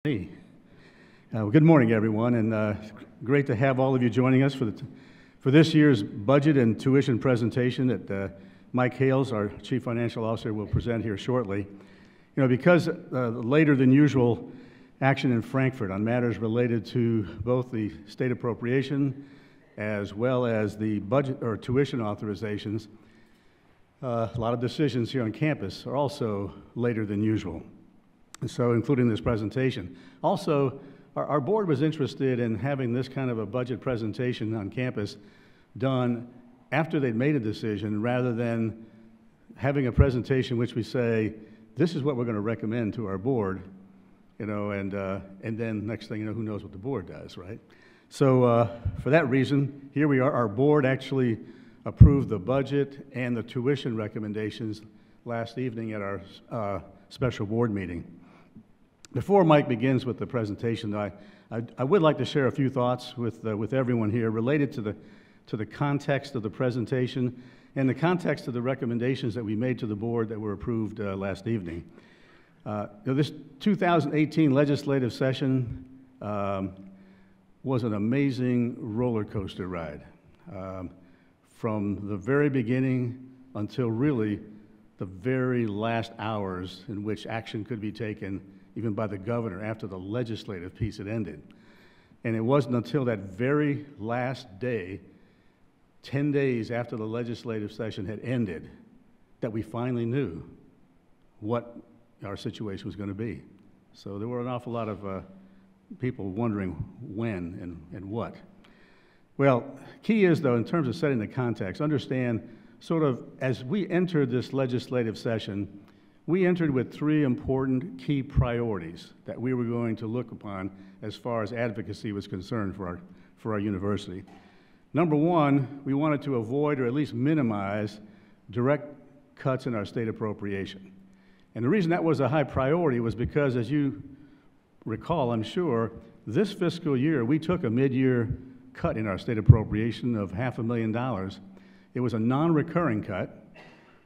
Hey. Well, good morning, everyone, and great to have all of you joining us for this year's budget and tuition presentation that Mike Hales, our Chief Financial Officer, will present here shortly. You know, because later than usual action in Frankfurt on matters related to both the state appropriation as well as the budget or tuition authorizations, a lot of decisions here on campus are also later than usual. And so, including this presentation. Also, our board was interested in having this kind of a budget presentation on campus done after they'd made a decision, rather than having a presentation which we say, this is what we're going to recommend to our board, you know, and then next thing you know, who knows what the board does, right? So for that reason, here we are. Our board actually approved the budget and the tuition recommendations last evening at our special board meeting. Before Mike begins with the presentation, I would like to share a few thoughts with everyone here related to the context of the presentation and the context of the recommendations that we made to the board that were approved last evening. This 2018 legislative session was an amazing roller coaster ride. From the very beginning until really the very last hours in which action could be taken even by the governor after the legislative piece had ended. And it wasn't until that very last day, 10 days after the legislative session had ended, that we finally knew what our situation was going to be. So there were an awful lot of people wondering when and what. Well, key is, though, in terms of setting the context, understand sort of as we entered this legislative session, we entered with three important key priorities that we were going to look upon as far as advocacy was concerned for our university. Number one, we wanted to avoid or at least minimize direct cuts in our state appropriation. And the reason that was a high priority was because, as you recall, I'm sure, this fiscal year we took a mid-year cut in our state appropriation of $500,000. It was a non-recurring cut.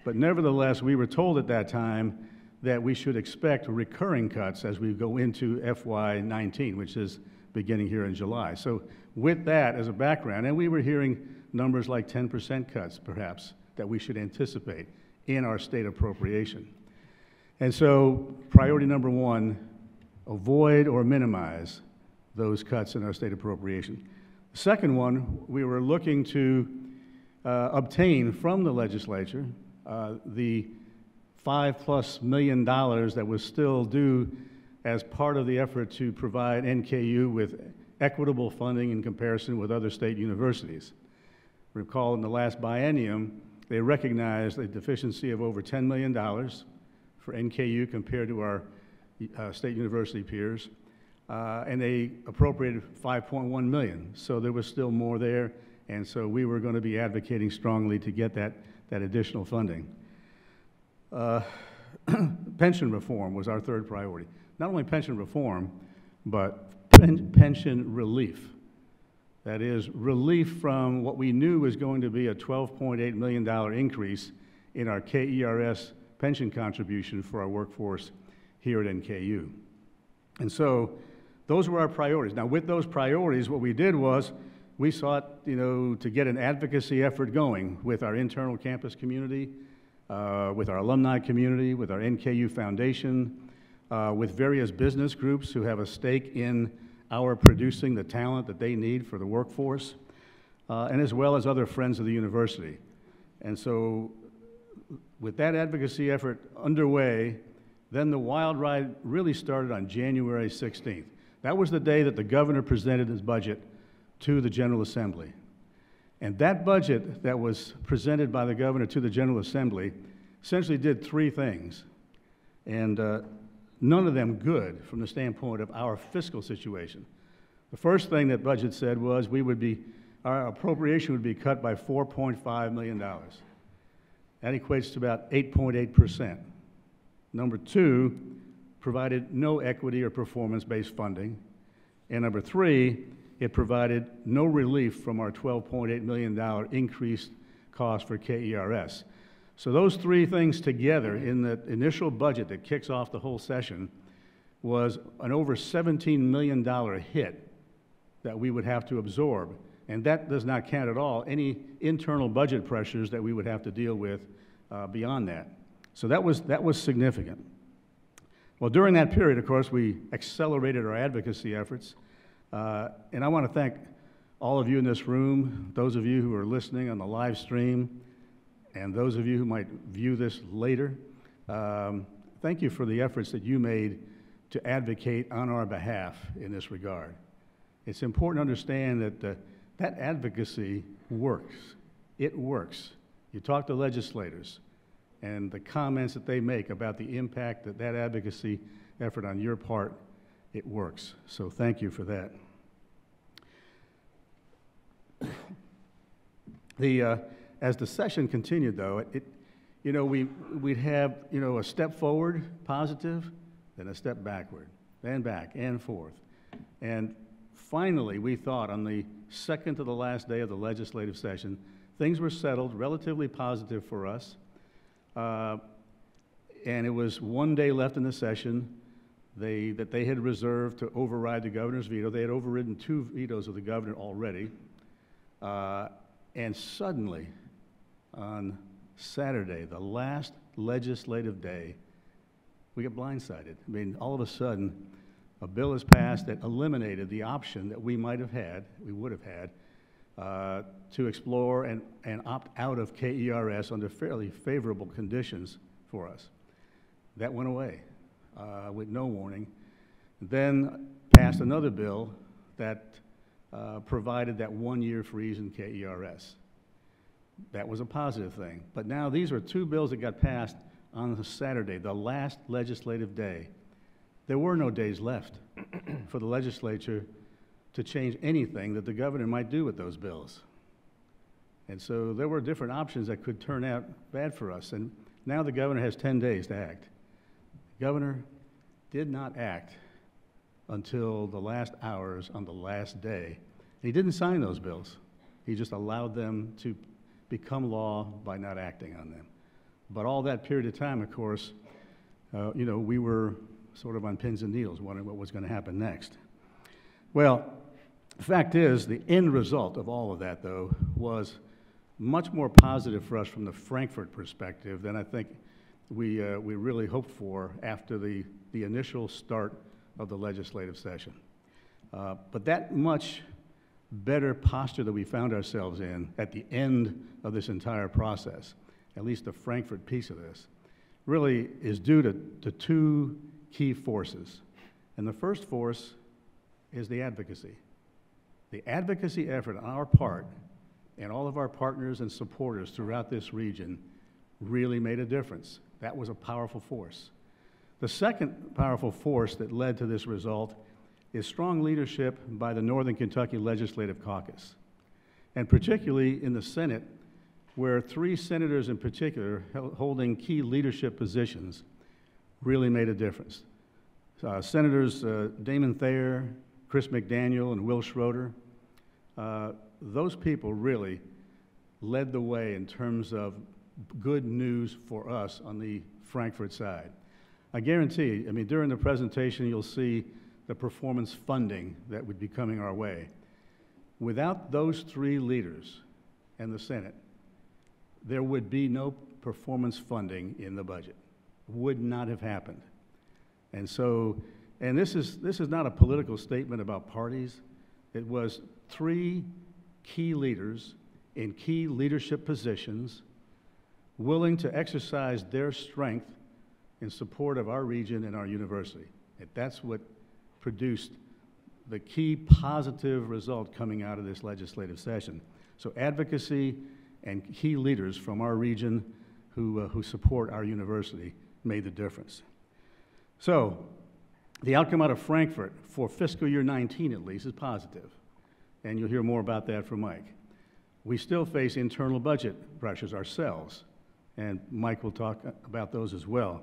But nevertheless, we were told at that time that we should expect recurring cuts as we go into FY19, which is beginning here in July. So with that as a background, and we were hearing numbers like 10% cuts, perhaps, that we should anticipate in our state appropriation. And so priority number one, avoid or minimize those cuts in our state appropriation. The second one, we were looking to obtain from the legislature the $5+ million that was still due as part of the effort to provide NKU with equitable funding in comparison with other state universities. Recall in the last biennium, they recognized a deficiency of over $10 million for NKU compared to our state university peers, and they appropriated $5.1 million. So there was still more there, and so we were going to be advocating strongly to get that additional funding. Pension reform was our third priority. Not only pension reform, but pension relief. That is, relief from what we knew was going to be a $12.8 million increase in our KERS pension contribution for our workforce here at NKU. And so those were our priorities. Now, with those priorities, what we did was we sought, you know, to get an advocacy effort going with our internal campus community, with our alumni community, with our NKU Foundation, with various business groups who have a stake in our producing the talent that they need for the workforce, and as well as other friends of the university. And so with that advocacy effort underway, then the wild ride really started on January 16th. That was the day that the governor presented his budget to the General Assembly. And that budget that was presented by the governor to the General Assembly essentially did three things, and none of them good from the standpoint of our fiscal situation. The first thing that budget said was our appropriation would be cut by $4.5 million. That equates to about 8.8%. Number two, provided no equity or performance-based funding. And number three, it provided no relief from our $12.8 million increased cost for KERS. So those three things together in the initial budget that kicks off the whole session was an over $17 million hit that we would have to absorb. And that does not count at all any internal budget pressures that we would have to deal with beyond that. So that was significant. Well, during that period, of course, we accelerated our advocacy efforts. And I want to thank all of you in this room, those of you who are listening on the live stream, and those of you who might view this later. Thank you for the efforts that you made to advocate on our behalf in this regard. It's important to understand that that advocacy works. It works. You talk to legislators, and the comments that they make about the impact that that advocacy effort on your part, it works. So thank you for that. As the session continued, though, we'd have a step forward, positive, then a step backward, then back and forth, and finally, we thought on the second to the last day of the legislative session, things were settled, relatively positive for us, and it was one day left in the session that they had reserved to override the governor's veto. They had overridden 2 vetoes of the governor already, and suddenly, on Saturday, the last legislative day, we get blindsided. I mean, all of a sudden, a bill is passed that eliminated the option that we would have had, to explore and opt out of KERS under fairly favorable conditions for us. That went away with no warning. Then passed another bill that provided that 1-year freeze in KERS. That was a positive thing. But now these are 2 bills that got passed on the Saturday, the last legislative day. There were no days left for the legislature to change anything that the governor might do with those bills. And so there were different options that could turn out bad for us. And now the governor has 10 days to act. The governor did not act until the last hours on the last day. And he didn't sign those bills. He just allowed them to become law by not acting on them. But all that period of time, of course, we were sort of on pins and needles, wondering what was going to happen next. Well, the fact is, the end result of all of that, though, was much more positive for us from the Frankfort perspective than I think we really hoped for after the initial start of the legislative session. But that much better posture that we found ourselves in at the end of this entire process, at least the Frankfort piece of this, really is due to 2 key forces. And the first force is the advocacy. The advocacy effort on our part and all of our partners and supporters throughout this region really made a difference. That was a powerful force. The second powerful force that led to this result is strong leadership by the Northern Kentucky Legislative Caucus, and particularly in the Senate, where 3 senators in particular holding key leadership positions really made a difference. Senators Damon Thayer, Chris McDaniel, and Will Schroeder, those people really led the way in terms of good news for us on the Frankfort side. I guarantee, during the presentation, you'll see the performance funding that would be coming our way. Without those 3 leaders and the Senate, there would be no performance funding in the budget. Would not have happened. And so, and this is not a political statement about parties. It was 3 key leaders in key leadership positions willing to exercise their strength in support of our region and our university. And that's what produced the key positive result coming out of this legislative session. So advocacy and key leaders from our region who support our university made the difference. So the outcome out of Frankfort for fiscal year 19 at least is positive, and you'll hear more about that from Mike. We still face internal budget pressures ourselves, and Mike will talk about those as well.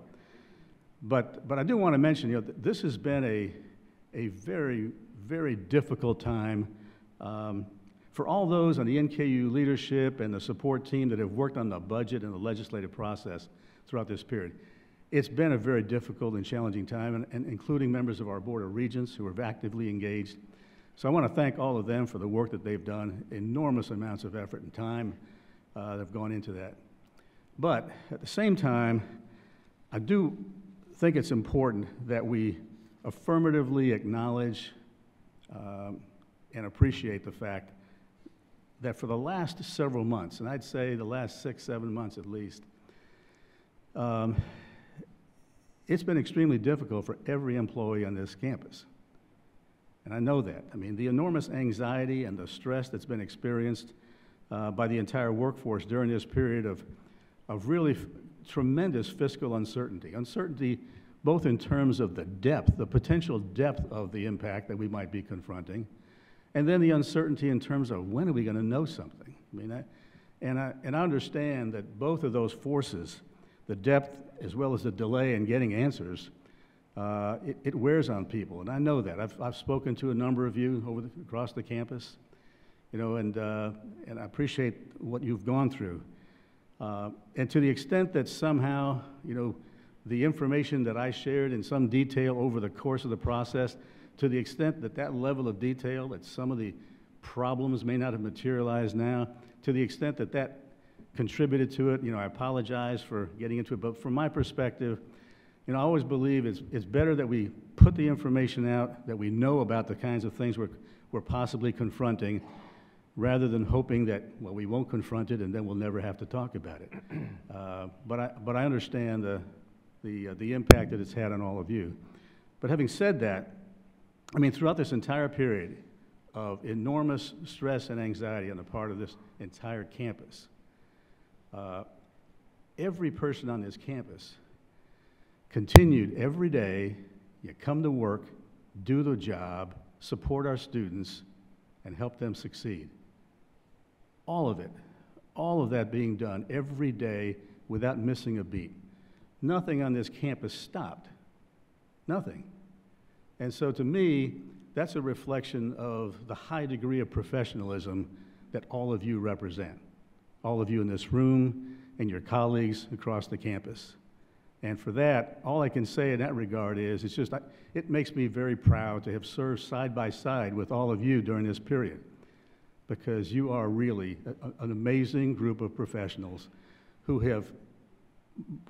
But I do want to mention, this has been a very, very difficult time for all those on the NKU leadership and the support team that have worked on the budget and the legislative process throughout this period. It's been a very difficult and challenging time, and including members of our Board of Regents who are actively engaged. So I want to thank all of them for the work that they've done. Enormous amounts of effort and time that have gone into that. But at the same time, I do think it's important that we affirmatively acknowledge and appreciate the fact that for the last several months, and I'd say the last 6, 7 months at least, it's been extremely difficult for every employee on this campus. And I know that. I mean, the enormous anxiety and the stress that's been experienced by the entire workforce during this period of really tremendous fiscal uncertainty. Uncertainty both in terms of the depth, the potential depth of the impact that we might be confronting, and then the uncertainty in terms of when are we going to know something. I mean, I understand that both of those forces, the depth as well as the delay in getting answers, it wears on people, and I know that. I've spoken to a number of you across the campus, you know, and I appreciate what you've gone through. And to the extent that somehow, you know, the information that I shared in some detail over the course of the process, to the extent that that level of detail, that some of the problems may not have materialized now, to the extent that that contributed to it, you know, I apologize for getting into it, but from my perspective, you know, I always believe it's better that we put the information out, that we know about the kinds of things we're possibly confronting, rather than hoping that, well, we won't confront it and then we'll never have to talk about it. But I understand the impact that it's had on all of you. But having said that, I mean, throughout this entire period of enormous stress and anxiety on the part of this entire campus, every person on this campus continued every day, you come to work, do the job, support our students, and help them succeed. All of it, all of that being done every day without missing a beat. Nothing on this campus stopped, nothing. And so to me, that's a reflection of the high degree of professionalism that all of you represent, all of you in this room and your colleagues across the campus. And for that, all I can say in that regard is, it makes me very proud to have served side by side with all of you during this period, because you are really an amazing group of professionals who have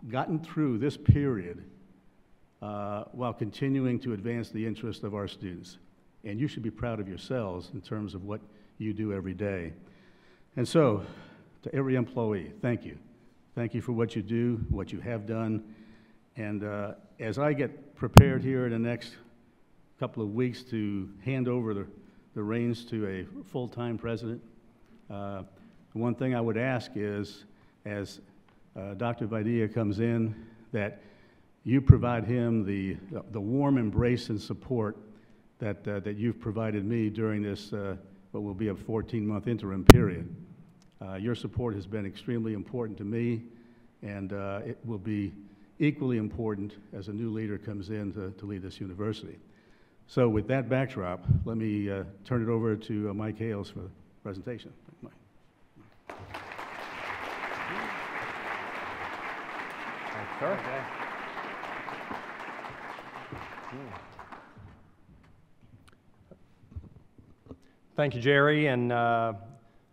gotten through this period while continuing to advance the interests of our students. And you should be proud of yourselves in terms of what you do every day. And so, to every employee, thank you. Thank you for what you do, what you have done. And as I get prepared here in the next couple of weeks to hand over the reins to a full-time president, the one thing I would ask is, as Dr. Vaidia comes in, that you provide him the warm embrace and support that you've provided me during this, what will be a 14-month interim period. Your support has been extremely important to me, and it will be equally important as a new leader comes in to lead this university. So with that backdrop, let me turn it over to Mike Hales for the presentation. Mike. Thanks, sir. Okay. Thank you, Jerry, and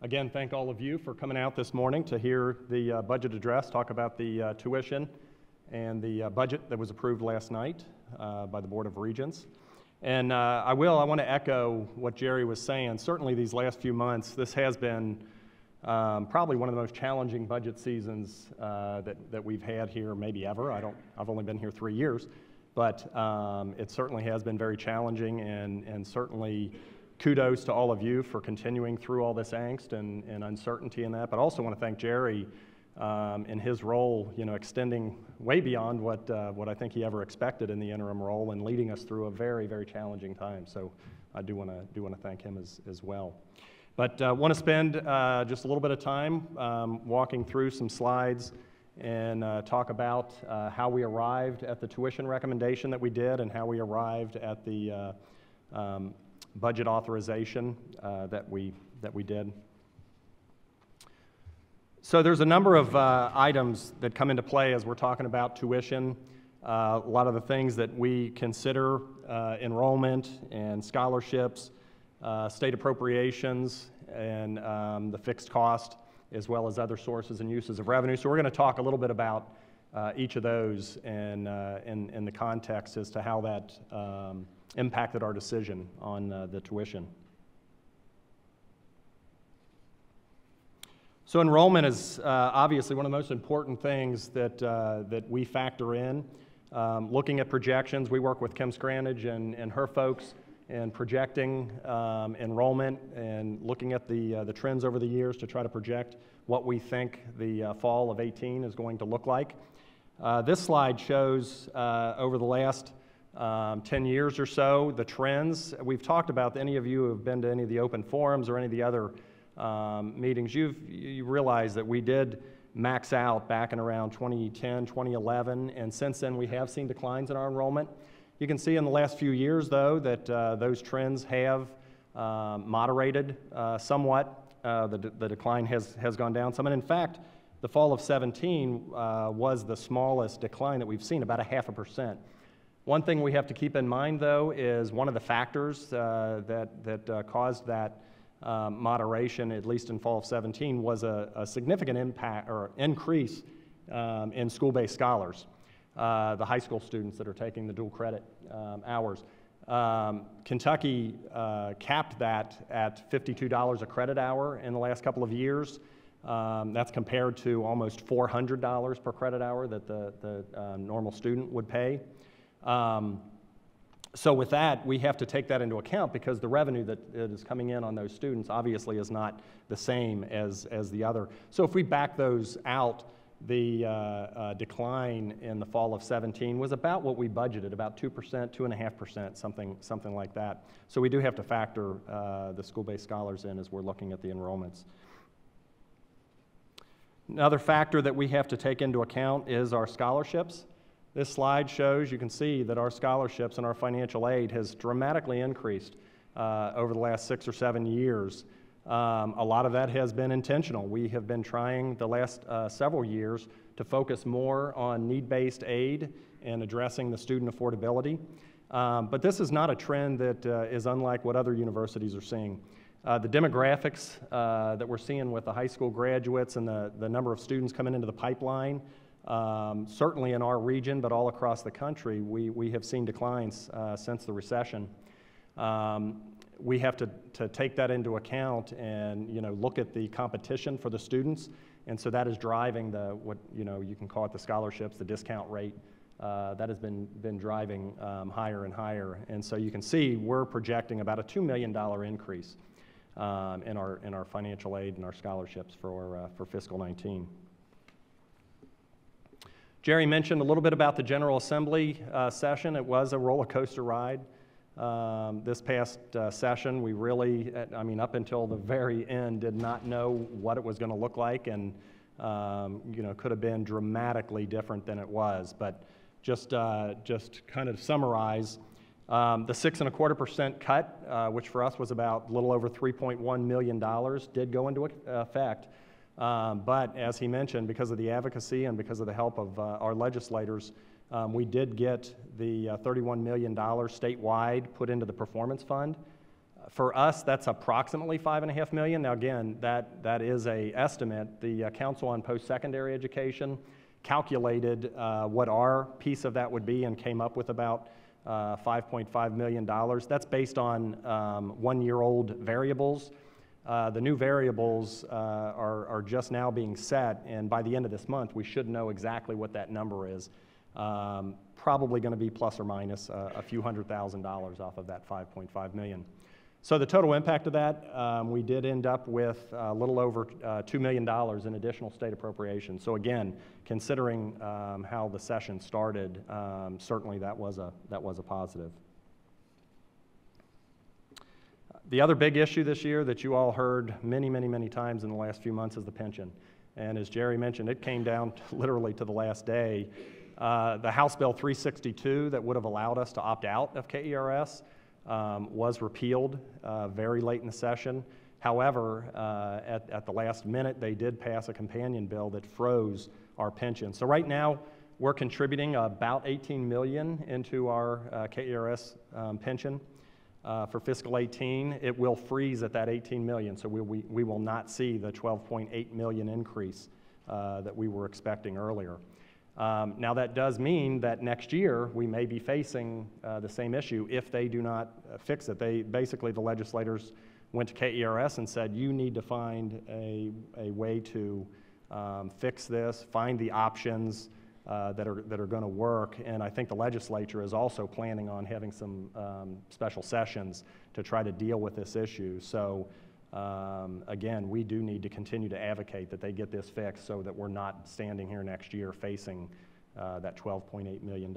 again, thank all of you for coming out this morning to hear the budget address, talk about the tuition and the budget that was approved last night by the Board of Regents. And I want to echo what Jerry was saying. Certainly these last few months, this has been probably one of the most challenging budget seasons that we've had here, maybe ever. I've only been here 3 years, but it certainly has been very challenging, and certainly kudos to all of you for continuing through all this angst and uncertainty in that. But I also want to thank Jerry in his role, you know, extending way beyond what I think he ever expected in the interim role and leading us through a very, very challenging time. So I do want to thank him as well. But want to spend just a little bit of time walking through some slides and talk about how we arrived at the tuition recommendation that we did and how we arrived at the budget authorization that we did. So there's a number of items that come into play as we're talking about tuition. A lot of the things that we consider, enrollment and scholarships, state appropriations, and the fixed cost, as well as other sources and uses of revenue. So we're going to talk a little bit about each of those and in the context as to how that impacted our decision on the tuition. So enrollment is obviously one of the most important things that we factor in. Looking at projections, we work with Kim Scranage and her folks in projecting enrollment and looking at the trends over the years to try to project what we think the fall of 18 is going to look like. This slide shows over the last 10 years or so the trends. We've talked about, any of you who have been to any of the open forums or any of the other meetings, you realize that we did max out back in around 2010, 2011, and since then we have seen declines in our enrollment. You can see in the last few years, though, that those trends have moderated somewhat. The decline has gone down some, and in fact, the fall of 17 was the smallest decline that we've seen, about 0.5%. One thing we have to keep in mind, though, is one of the factors that caused that moderation, at least in fall of 17, was a significant impact or increase in school-based scholars, the high school students that are taking the dual credit hours. Kentucky capped that at $52 a credit hour in the last couple of years. That's compared to almost $400 per credit hour that the normal student would pay. So with that, we have to take that into account because the revenue that is coming in on those students obviously is not the same as the other. So if we back those out, the decline in the fall of 17 was about what we budgeted, about 2%, 2.5%, something like that. So we do have to factor the school-based scholars in as we're looking at the enrollments. Another factor that we have to take into account is our scholarships. This slide shows, you can see that our scholarships and our financial aid has dramatically increased over the last 6 or 7 years. A lot of that has been intentional. We have been trying the last several years to focus more on need-based aid and addressing the student affordability. But this is not a trend that is unlike what other universities are seeing. The demographics that we're seeing with the high school graduates and the number of students coming into the pipeline, certainly in our region, but all across the country, we have seen declines since the recession. We have to take that into account and look at the competition for the students, and so that is driving what you can call it the scholarships, the discount rate. That has been driving higher and higher, and so you can see we're projecting about a $2 million increase in our financial aid and our scholarships for fiscal 19. Jerry mentioned a little bit about the General Assembly session. It was a roller coaster ride. This past session, we really, up until the very end, did not know what it was going to look like, and could have been dramatically different than it was. But just kind of summarize, the 6.25% cut, which for us was about a little over $3.1 million, did go into effect. But as he mentioned, because of the advocacy and because of the help of our legislators, we did get the $31 million statewide put into the performance fund. For us, that's approximately $5.5 million. Now again, that is an estimate. The Council on Post-Secondary Education calculated what our piece of that would be and came up with about $5.5 million. That's based on one-year-old variables. The new variables are just now being set, and by the end of this month, we should know exactly what that number is. Probably going to be plus or minus a few $100,000 off of that $5.5 million. So the total impact of that, we did end up with a little over $2 million in additional state appropriation. So again, considering how the session started, certainly that was a positive. The other big issue this year that you all heard many times in the last few months is the pension. And as Jerry mentioned, it came down literally to the last day. The House Bill 362 that would have allowed us to opt out of KERS was repealed very late in the session. However, at the last minute, they did pass a companion bill that froze our pension. So right now, We're contributing about $18 million into our KERS pension for fiscal 18. It will freeze at that $18 million, so we will not see the $12.8 million increase that we were expecting earlier. Now that does mean that next year we may be facing the same issue if they do not fix it. Basically, the legislators went to KERS and said, you need to find a way to fix this, find the options that are going to work. And I think the legislature is also planning on having some special sessions to try to deal with this issue. So again, we do need to continue to advocate that they get this fixed so that we're not standing here next year facing that $12.8 million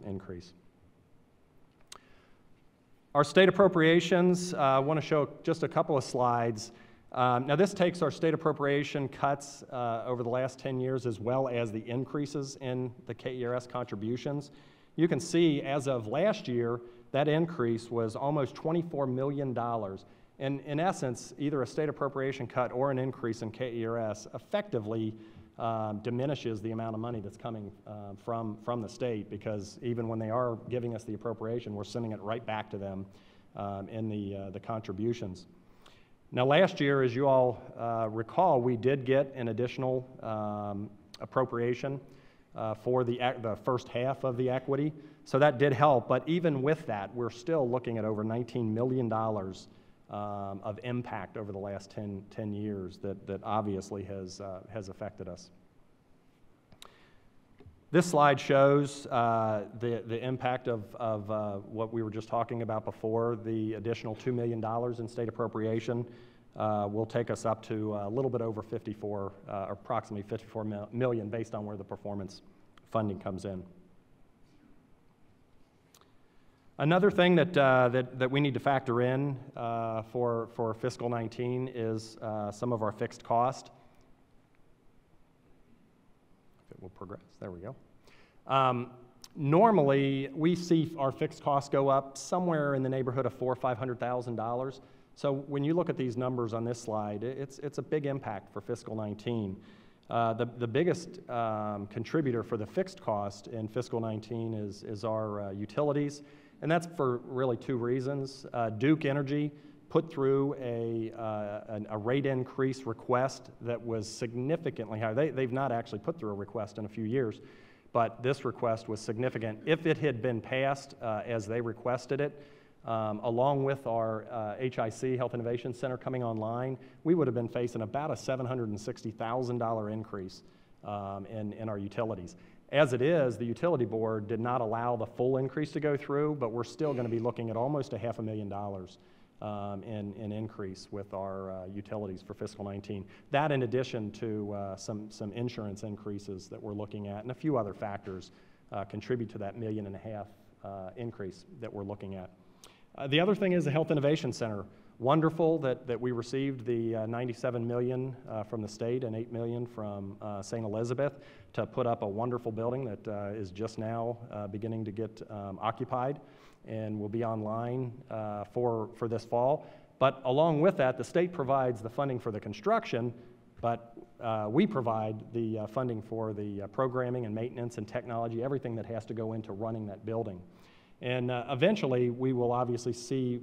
increase. Our state appropriations, I want to show just a couple of slides. Now this takes our state appropriation cuts over the last 10 years as well as the increases in the KERS contributions. You can see as of last year, that increase was almost $24 million. And in essence, either a state appropriation cut or an increase in KERS effectively diminishes the amount of money that's coming from the state, because even when they are giving us the appropriation, we're sending it right back to them in the contributions. Now last year, as you all recall, we did get an additional appropriation for the first half of the equity, so that did help, but even with that, we're still looking at over $19 million of impact over the last 10 years that obviously has affected us. This slide shows the impact of what we were just talking about before. The additional $2 million in state appropriation will take us up to a little bit over approximately $54 million based on where the performance funding comes in. Another thing that we need to factor in for fiscal 19 is some of our fixed cost. If it will progress, there we go. Normally, we see our fixed costs go up somewhere in the neighborhood of $400,000 or $500,000. So when you look at these numbers on this slide, it's a big impact for fiscal 19. The biggest contributor for the fixed cost in fiscal 19 is our utilities. And that's for really two reasons. Duke Energy put through a rate increase request that was significantly higher. They've not actually put through a request in a few years, but this request was significant. If it had been passed as they requested it, along with our HIC, Health Innovation Center, coming online, we would have been facing about a $760,000 increase in our utilities. As it is, the utility board did not allow the full increase to go through, but we're still going to be looking at almost $500,000 in increase with our utilities for fiscal 19. That, in addition to some insurance increases that we're looking at, and a few other factors contribute to that $1.5 million increase that we're looking at. The other thing is the Health Innovation Center. Wonderful that we received the $97 million from the state and $8 million from St. Elizabeth to put up a wonderful building that is just now beginning to get occupied and will be online for this fall. But along with that, the state provides the funding for the construction, but we provide the funding for the programming and maintenance and technology, everything that has to go into running that building. And eventually, we will obviously see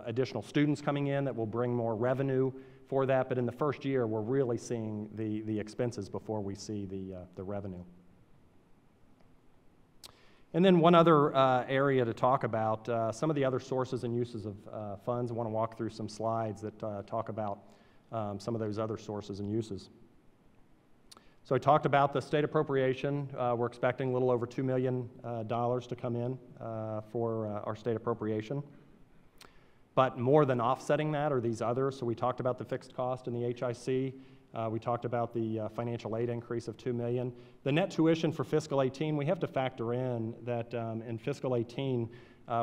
additional students coming in that will bring more revenue for that. But in the first year, we're really seeing the expenses before we see the revenue. And then one other area to talk about, some of the other sources and uses of funds. I want to walk through some slides that talk about some of those other sources and uses. So I talked about the state appropriation. We're expecting a little over $2 million to come in for our state appropriation. But more than offsetting that are these others. So we talked about the fixed cost in the HIC. We talked about the financial aid increase of $2 million. The net tuition for fiscal 18, we have to factor in that in fiscal 18,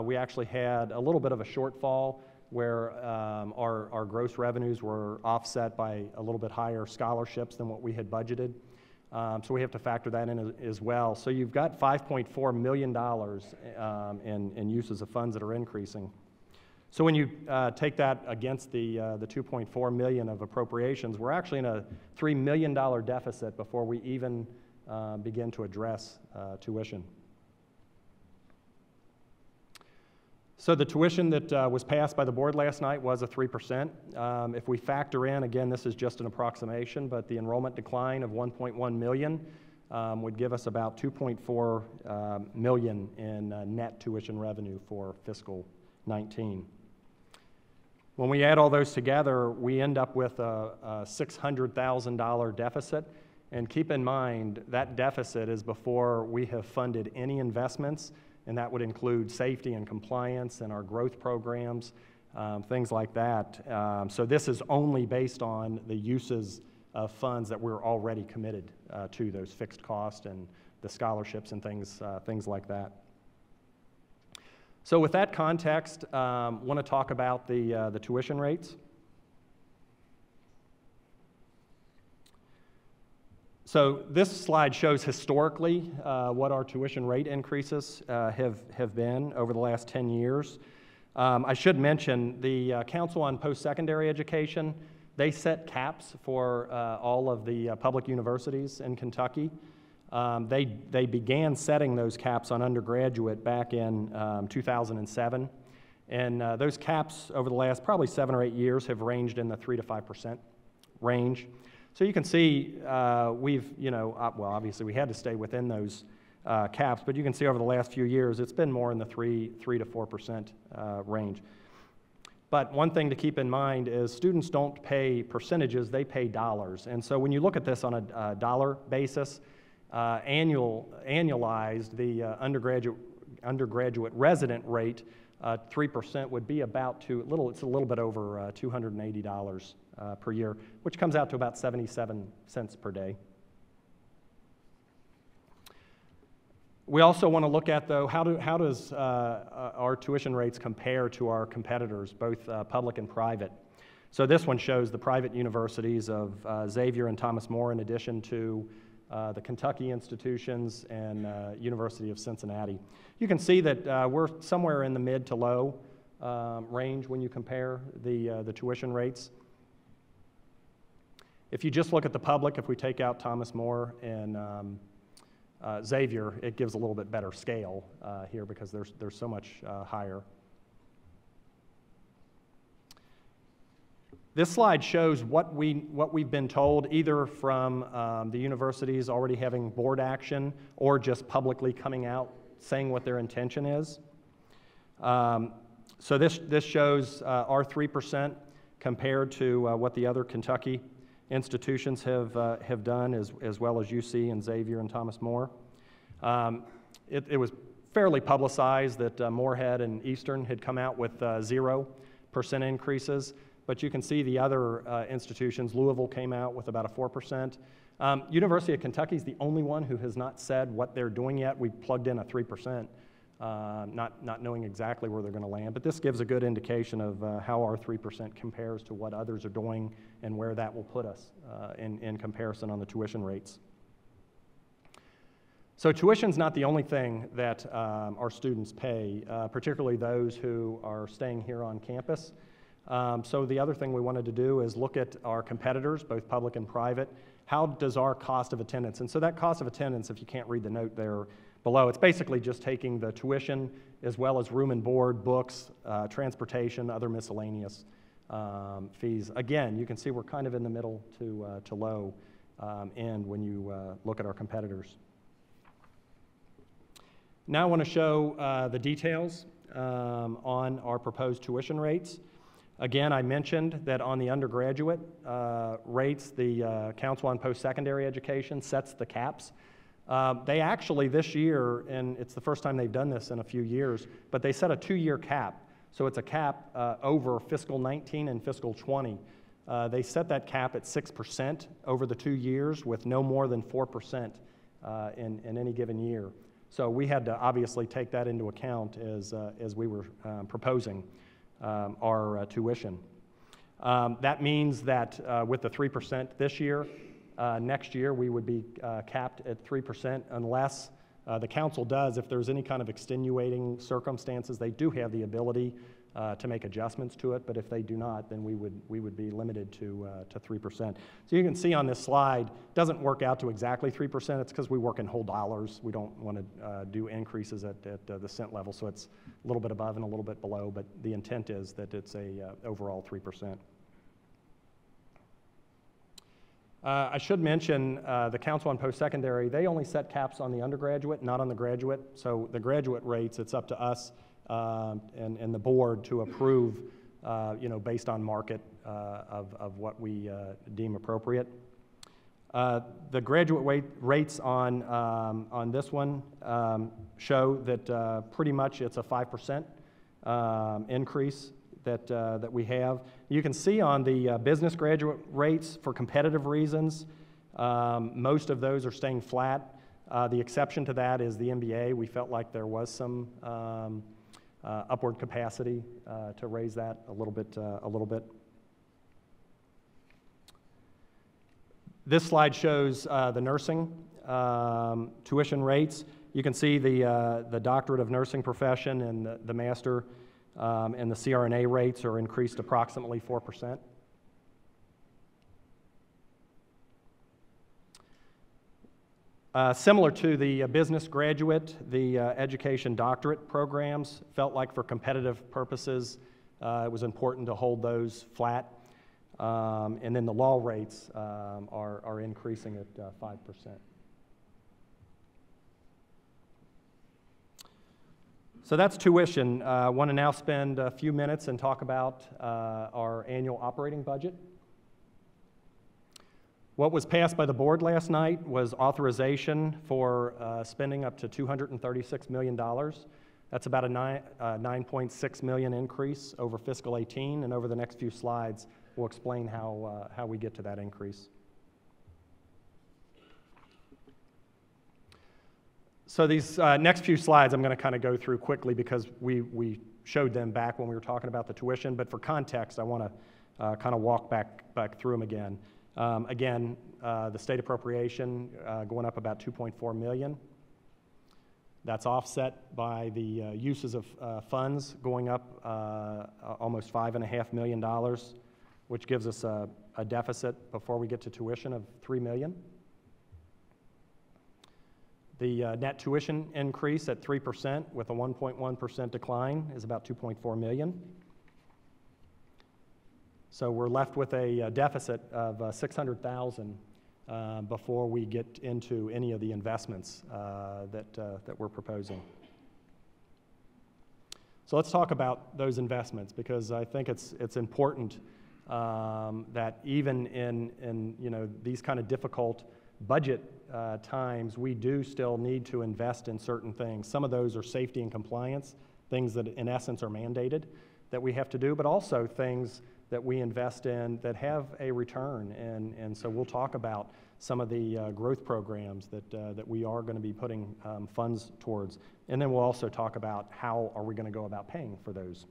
we actually had a little bit of a shortfall where our gross revenues were offset by a little bit higher scholarships than what we had budgeted. So we have to factor that in as well. So you've got $5.4 million in uses of funds that are increasing. So when you take that against the $2.4 million of appropriations, we're actually in a $3 million deficit before we even begin to address tuition. So the tuition that was passed by the board last night was a 3%. If we factor in, again, this is just an approximation, but the enrollment decline of 1.1 million would give us about 2.4 million in net tuition revenue for fiscal 19. When we add all those together, we end up with a $600,000 deficit. And keep in mind, that deficit is before we have funded any investments, and that would include safety and compliance and our growth programs, things like that. So this is only based on the uses of funds that we're already committed to, those fixed costs and the scholarships and things like that. So with that context, I want to talk about the tuition rates. So this slide shows historically what our tuition rate increases have been over the last 10 years. I should mention the Council on Post-Secondary Education, they set caps for all of the public universities in Kentucky. They began setting those caps on undergraduate back in 2007. And those caps over the last probably 7 or 8 years have ranged in the 3 to 5% range. So you can see we've, well, obviously we had to stay within those caps, but you can see over the last few years it's been more in the 3 to 4% range. But one thing to keep in mind is students don't pay percentages, they pay dollars. And so when you look at this on a dollar basis, annualized, the undergraduate resident rate, 3% would be about it's a little bit over $280 per year, which comes out to about 77 cents per day. We also want to look at, though, how does our tuition rates compare to our competitors, both public and private. So this one shows the private universities of Xavier and Thomas More, in addition to the Kentucky institutions and University of Cincinnati. You can see that we're somewhere in the mid to low range when you compare the tuition rates. If you just look at the public, if we take out Thomas More and Xavier, it gives a little bit better scale here because they're so much higher. This slide shows what we've been told, either from the universities already having board action or just publicly coming out saying what their intention is. So this shows our 3% compared to what the other Kentucky institutions have done, as well as UC and Xavier and Thomas More. It was fairly publicized that Morehead and Eastern had come out with 0% increases. But you can see the other institutions. Louisville came out with about a 4%. University of Kentucky is the only one who has not said what they're doing yet. We plugged in a 3%, not knowing exactly where they're going to land. But this gives a good indication of how our 3% compares to what others are doing and where that will put us in comparison on the tuition rates. So tuition's not the only thing that our students pay, particularly those who are staying here on campus. So the other thing we wanted to do is look at our competitors, both public and private. How does our cost of attendance? And so that cost of attendance, if you can't read the note there below, it's basically just taking the tuition as well as room and board, books, transportation, other miscellaneous fees. Again, you can see we're kind of in the middle to low end when you look at our competitors. Now I want to show the details on our proposed tuition rates. Again, I mentioned that on the undergraduate rates, the Council on Post-Secondary Education sets the caps. They actually this year, and it's the first time they've done this in a few years, but they set a 2-year cap. So it's a cap over fiscal 19 and fiscal 20. They set that cap at 6% over the 2 years with no more than 4% in any given year. So we had to obviously take that into account as we were proposing our tuition. That means that with the 3% this year, next year we would be capped at 3% unless the council does, if there's any kind of extenuating circumstances, they do have the ability to make adjustments to it, but if they do not, then we would be limited to 3%. So you can see on this slide, it doesn't work out to exactly 3%. It's because we work in whole dollars. We don't want to do increases at the cent level, so it's a little bit above and a little bit below, but the intent is that it's a overall 3%. I should mention the Council on Post-Secondary, they only set caps on the undergraduate, not on the graduate. So the graduate rates, it's up to us and the board to approve, based on market of what we deem appropriate. The graduate rates on this one show that pretty much it's a 5% increase that we have. You can see on the business graduate rates, for competitive reasons, most of those are staying flat. The exception to that is the MBA. We felt like there was some upward capacity to raise that a little bit. This slide shows the nursing tuition rates. You can see the doctorate of nursing profession and the master and the CRNA rates are increased approximately 4%. Similar to the business graduate, the education doctorate programs felt like for competitive purposes it was important to hold those flat. And then the law rates are increasing at 5%. So that's tuition. I want to now spend a few minutes and talk about our annual operating budget. What was passed by the board last night was authorization for spending up to $236 million. That's about a $9.6 million increase over fiscal 18, and over the next few slides, we'll explain how we get to that increase. So these next few slides I'm going to kind of go through quickly because we showed them back when we were talking about the tuition, but for context, I want to kind of walk back through them again. The state appropriation going up about $2.4 million. That's offset by the uses of funds going up almost $5.5 million, which gives us a deficit before we get to tuition of $3 million. The net tuition increase at 3% with a 1.1% decline is about $2.4 million. So we're left with a deficit of $600,000 before we get into any of the investments that we're proposing. So let's talk about those investments because I think it's important that even in these kind of difficult budget times, we do still need to invest in certain things. Some of those are safety and compliance, things that in essence are mandated that we have to do, but also things that we invest in that have a return. And so we'll talk about some of the growth programs that we are going to be putting funds towards. And then we'll also talk about how are we going to go about paying for those.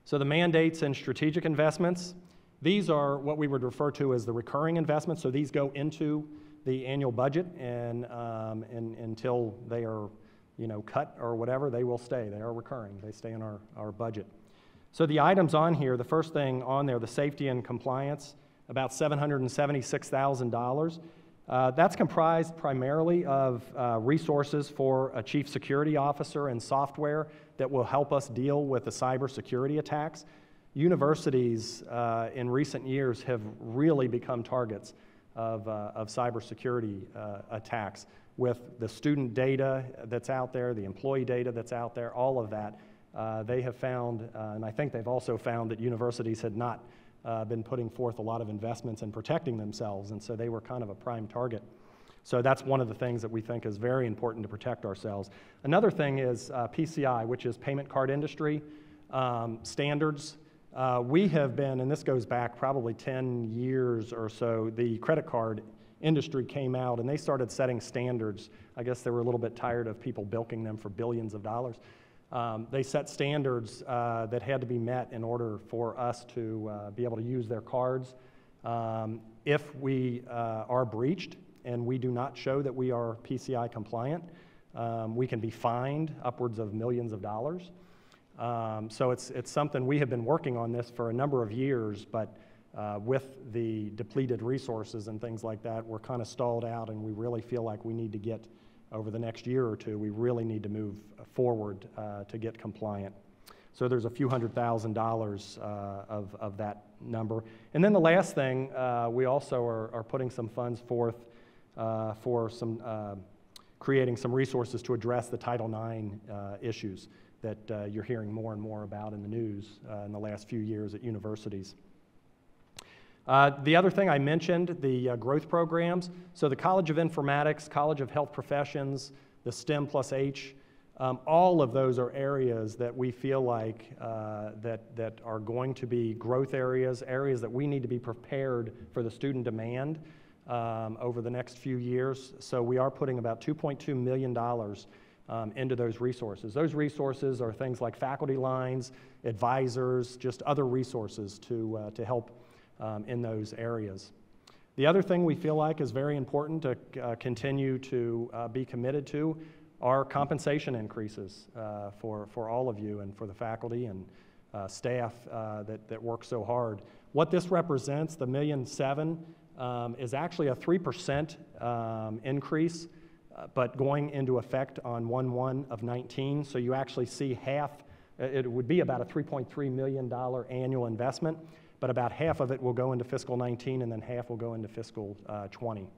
So the mandates and strategic investments, these are what we would refer to as the recurring investments. So these go into the annual budget and until they are cut or whatever, they will stay. They are recurring. They stay in our budget. So the items on here, the first thing on there, the safety and compliance, about $776,000. That's comprised primarily of resources for a chief security officer and software that will help us deal with the cybersecurity attacks. Universities in recent years have really become targets of cybersecurity attacks with the student data that's out there, the employee data that's out there, all of that. They have found, and I think they've also found that universities had not been putting forth a lot of investments in protecting themselves, and so they were kind of a prime target. So that's one of the things that we think is very important to protect ourselves. Another thing is PCI, which is payment card industry standards. We have been, and this goes back probably 10 years or so, the credit card industry came out and they started setting standards. I guess they were a little bit tired of people bilking them for billions of dollars. They set standards that had to be met in order for us to be able to use their cards. If we are breached and we do not show that we are PCI compliant, we can be fined upwards of millions of dollars. So it's something we have been working on this for a number of years, but with the depleted resources and things like that, we're kind of stalled out, and we really feel like we need to get, over the next year or two, we really need to move forward to get compliant. So there's a few $100,000 of that number. And then the last thing, we also are putting some funds forth for some creating some resources to address the Title IX issues that you're hearing more and more about in the news in the last few years at universities. The other thing I mentioned, the growth programs. So the College of Informatics, College of Health Professions, the STEM plus H, all of those are areas that we feel like that are going to be growth areas, areas that we need to be prepared for the student demand over the next few years. So we are putting about $2.2 million into those resources. Those resources are things like faculty lines, advisors, just other resources to help in those areas. The other thing we feel like is very important to continue to be committed to are compensation increases for all of you and for the faculty and staff that work so hard. What this represents, the $1.7 million, is actually a 3% increase, but going into effect on 1/1 of 19. So you actually see half, it would be about a $3.3 million annual investment, but about half of it will go into fiscal 19 and then half will go into fiscal 20.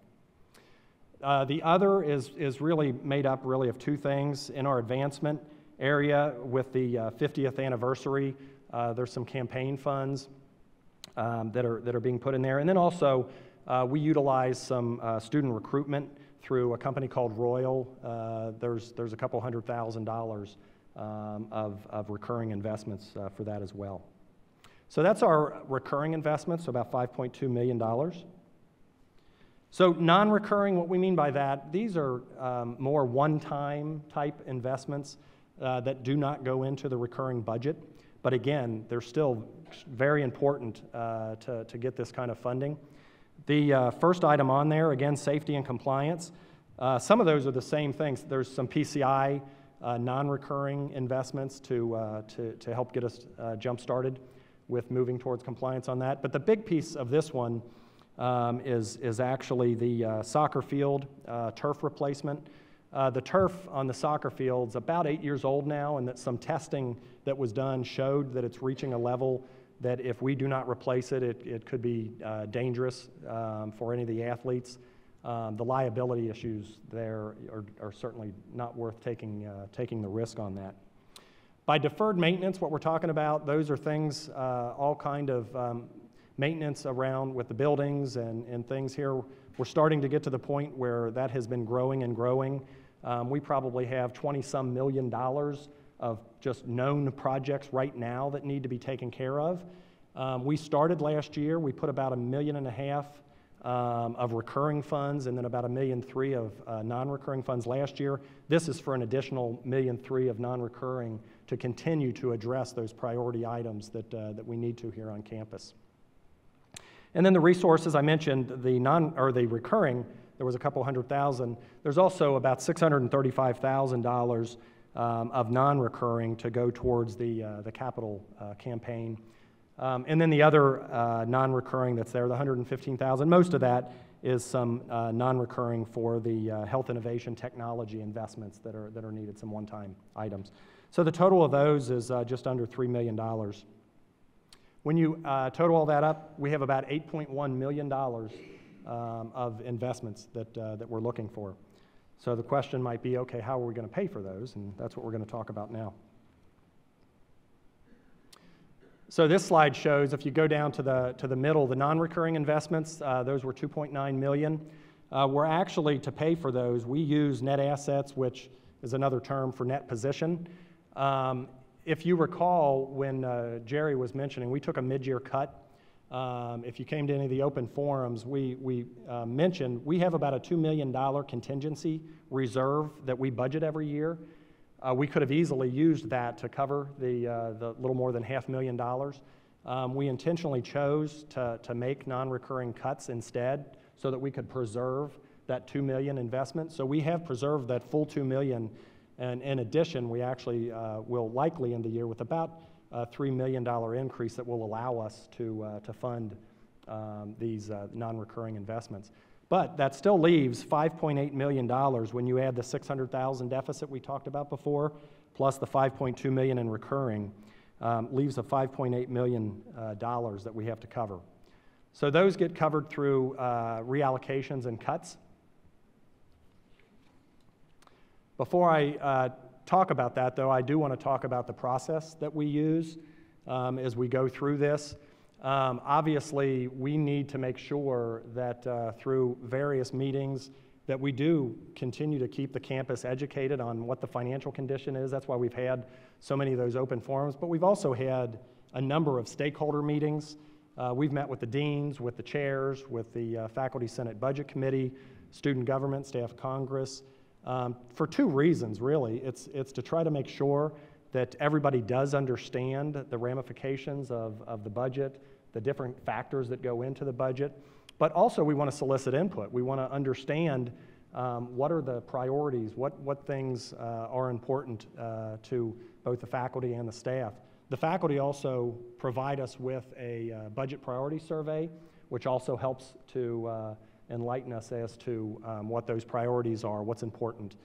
The other is really made up really of two things. In our advancement area with the 50th anniversary, there's some campaign funds that are being put in there. And then also we utilize some student recruitment through a company called Royal. There's a couple $100,000 of recurring investments for that as well. So that's our recurring investments, so about $5.2 million. So non-recurring, what we mean by that, these are more one-time type investments that do not go into the recurring budget. But again, they're still very important to get this kind of funding. The first item on there, again, safety and compliance. Some of those are the same things. There's some PCI non-recurring investments to help get us jump-started with moving towards compliance on that. But the big piece of this one is actually the soccer field turf replacement. The turf on the soccer field's about 8 years old now, and that some testing that was done showed that it's reaching a level that if we do not replace it, it could be dangerous for any of the athletes. The liability issues there are certainly not worth taking the risk on that. By deferred maintenance, what we're talking about, those are things, all kind of maintenance around with the buildings and things here. We're starting to get to the point where that has been growing and growing. We probably have $20-some million of just known projects right now that need to be taken care of. We started last year, we put about $1.5 million of recurring funds and then about $1.3 million of non-recurring funds last year. This is for an additional $1.3 million of non-recurring to continue to address those priority items that we need to here on campus. And then the resources I mentioned, the recurring, there was a couple $100,000. There's also about $635,000 of non-recurring to go towards the capital campaign. And then the other non-recurring that's there, the $115,000, most of that is some non-recurring for the health innovation technology investments that are needed, some one-time items. So the total of those is just under $3 million. When you total all that up, we have about $8.1 million of investments that we're looking for. So the question might be, okay, how are we going to pay for those? And that's what we're going to talk about now. So this slide shows, if you go down to the middle, the non-recurring investments, those were $2.9 million. We're actually, to pay for those, we use net assets, which is another term for net position. If you recall, when Jerry was mentioning, we took a mid-year cut. If you came to any of the open forums, we mentioned we have about a $2 million contingency reserve that we budget every year. We could have easily used that to cover the little more than $500,000. We intentionally chose to make non-recurring cuts instead so that we could preserve that $2 million investment. So we have preserved that full $2 million, and in addition, we actually will likely end the year with about a $3 million increase that will allow us to fund these non-recurring investments. But that still leaves $5.8 million when you add the $600,000 deficit we talked about before, plus the $5.2 million in recurring, leaves a $5.8 million that we have to cover. So those get covered through reallocations and cuts. Before I talk about that, though, I do want to talk about the process that we use as we go through this. Obviously, we need to make sure that through various meetings that we do continue to keep the campus educated on what the financial condition is. That's why we've had so many of those open forums. But we've also had a number of stakeholder meetings. We've met with the deans, with the chairs, with the Faculty Senate Budget Committee, Student Government, Staff Congress, for two reasons, really. It's to try to make sure that everybody does understand the ramifications of the budget, the different factors that go into the budget, but also we want to solicit input. We want to understand what are the priorities, what things are important to both the faculty and the staff. The faculty also provide us with a budget priority survey, which also helps to enlighten us as to what those priorities are, what's important.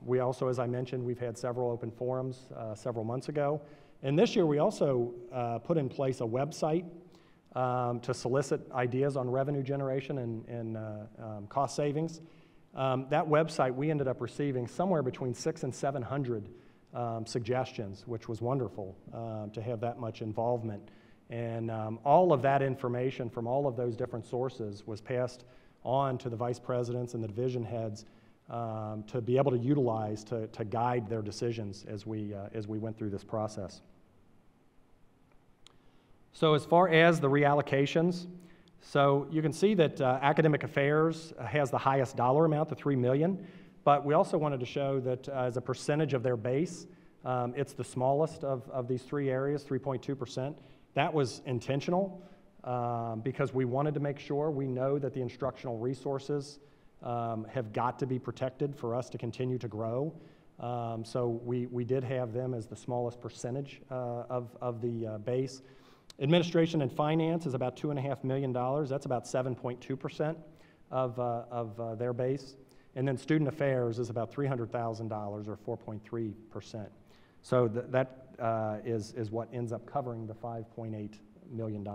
We also, as I mentioned, we've had several open forums several months ago. And this year we also put in place a website to solicit ideas on revenue generation and cost savings. That website, we ended up receiving somewhere between 600 and 700 suggestions, which was wonderful to have that much involvement. And all of that information from all of those different sources was passed on to the vice presidents and the division heads to be able to utilize to guide their decisions as we went through this process. So as far as the reallocations, so you can see that academic affairs has the highest dollar amount, the $3 million, but we also wanted to show that as a percentage of their base, it's the smallest of these three areas, 3.2%. That was intentional because we wanted to make sure we know that the instructional resources have got to be protected for us to continue to grow. So we did have them as the smallest percentage of the base. Administration and finance is about $2.5 million. That's about 7.2% of their base. And then student affairs is about $300,000 or 4.3%. So that is what ends up covering the $5.8 million.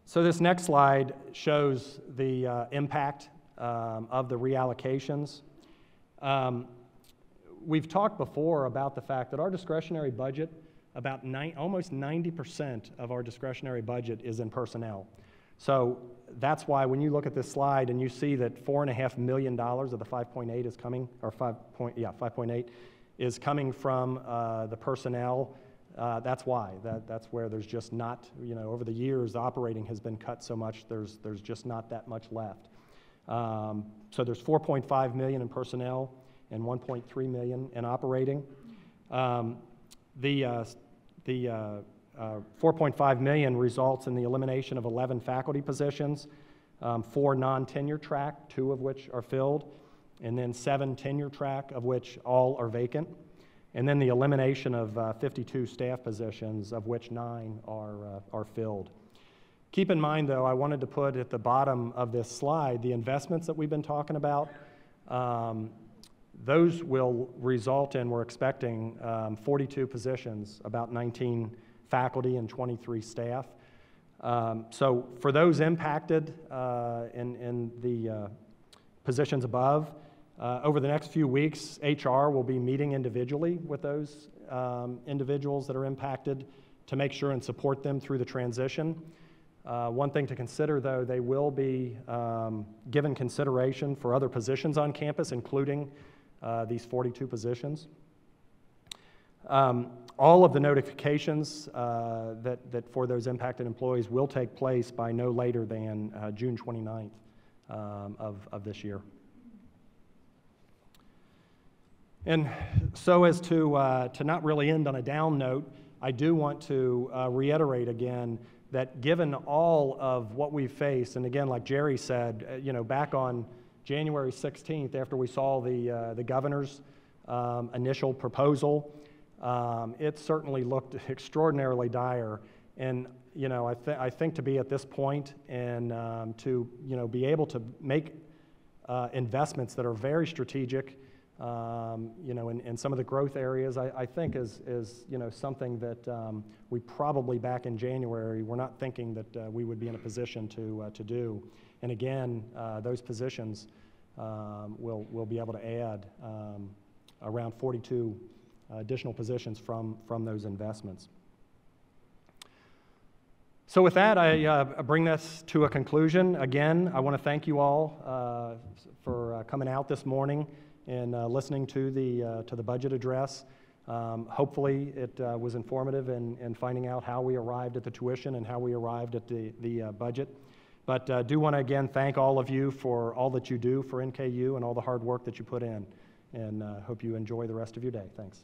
So this next slide shows the impact of the reallocations. We've talked before about the fact that our discretionary budget, about almost 90% of our discretionary budget is in personnel. So that's why when you look at this slide and you see that $4.5 million of the 5.8 is coming, or 5.8 is coming from the personnel. That's why. That's where there's just not, over the years, the operating has been cut so much, there's just not that much left. So there's $4.5 million in personnel and $1.3 million in operating. The $4.5 million results in the elimination of 11 faculty positions, 4 non-tenure track, 2 of which are filled, and then 7 tenure track, of which all are vacant. And then the elimination of 52 staff positions, of which 9 are filled. Keep in mind, though, I wanted to put at the bottom of this slide the investments that we've been talking about. Those will result in, we're expecting, 42 positions, about 19 faculty and 23 staff. So for those impacted in the positions above, over the next few weeks, HR will be meeting individually with those individuals that are impacted to make sure and support them through the transition. One thing to consider, though, they will be given consideration for other positions on campus, including these 42 positions. All of the notifications that for those impacted employees will take place by no later than June 29th of this year. And so as to not really end on a down note, I do want to reiterate again that given all of what we face, and again, like Jerry said, back on January 16th, after we saw the governor's initial proposal, it certainly looked extraordinarily dire. And I think to be at this point and to be able to make investments that are very strategic, in some of the growth areas, I think is something that we probably back in January were not thinking that we would be in a position to do. And again, those positions we'll be able to add around 42 additional positions from those investments. So with that, I bring this to a conclusion. Again, I want to thank you all for coming out this morning and listening to the budget address. Hopefully it was informative in finding out how we arrived at the tuition and how we arrived at the budget. But do want to again thank all of you for all that you do for NKU and all the hard work that you put in. And hope you enjoy the rest of your day. Thanks.